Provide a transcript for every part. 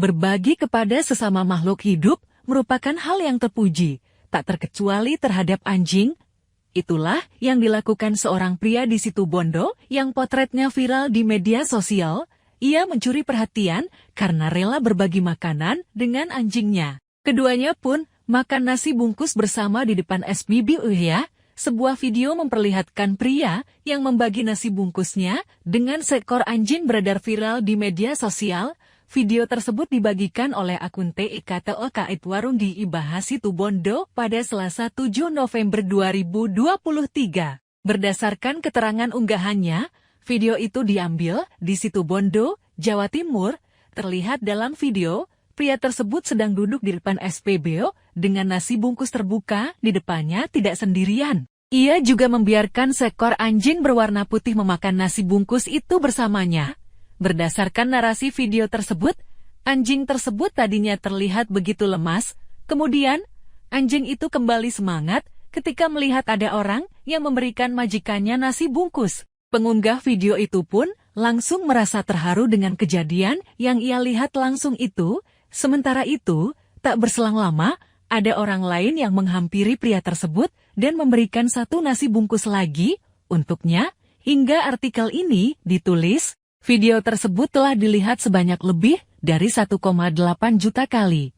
Berbagi kepada sesama makhluk hidup merupakan hal yang terpuji, tak terkecuali terhadap anjing. Itulah yang dilakukan seorang pria di Situbondo yang potretnya viral di media sosial. Ia mencuri perhatian karena rela berbagi makanan dengan anjingnya. Keduanya pun makan nasi bungkus bersama di depan SPBU. Sebuah video memperlihatkan pria yang membagi nasi bungkusnya dengan seekor anjing beredar viral di media sosial. Video tersebut dibagikan oleh akun TIKTOKAIT Warung di Ibahas Situbondo pada Selasa 7 November 2023. Berdasarkan keterangan unggahannya, video itu diambil di Situbondo, Jawa Timur. Terlihat dalam video, pria tersebut sedang duduk di depan SPBU dengan nasi bungkus terbuka di depannya tidak sendirian. Ia juga membiarkan seekor anjing berwarna putih memakan nasi bungkus itu bersamanya. Berdasarkan narasi video tersebut, anjing tersebut tadinya terlihat begitu lemas, kemudian anjing itu kembali semangat ketika melihat ada orang yang memberikan majikannya nasi bungkus. Pengunggah video itu pun langsung merasa terharu dengan kejadian yang ia lihat langsung itu. Sementara itu, tak berselang lama, ada orang lain yang menghampiri pria tersebut dan memberikan satu nasi bungkus lagi untuknya. Hingga artikel ini ditulis, video tersebut telah dilihat sebanyak lebih dari 1,8 juta kali.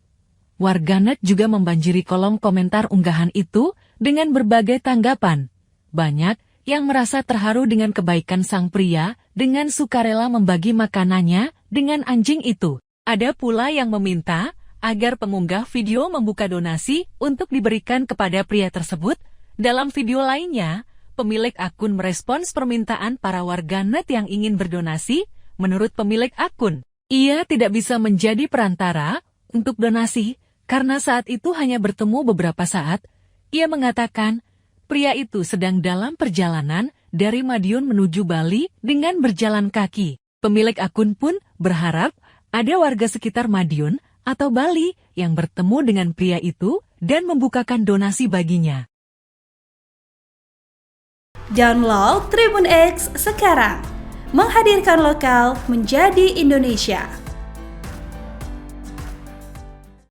Warganet juga membanjiri kolom komentar unggahan itu dengan berbagai tanggapan. Banyak yang merasa terharu dengan kebaikan sang pria dengan sukarela membagi makanannya dengan anjing itu. Ada pula yang meminta agar pengunggah video membuka donasi untuk diberikan kepada pria tersebut. Dalam video lainnya, pemilik akun merespons permintaan para warganet yang ingin berdonasi. Menurut pemilik akun, ia tidak bisa menjadi perantara untuk donasi karena saat itu hanya bertemu beberapa saat. Ia mengatakan, pria itu sedang dalam perjalanan dari Madiun menuju Bali dengan berjalan kaki. Pemilik akun pun berharap ada warga sekitar Madiun atau Bali yang bertemu dengan pria itu dan membukakan donasi baginya. Download Tribun X sekarang, menghadirkan lokal menjadi Indonesia.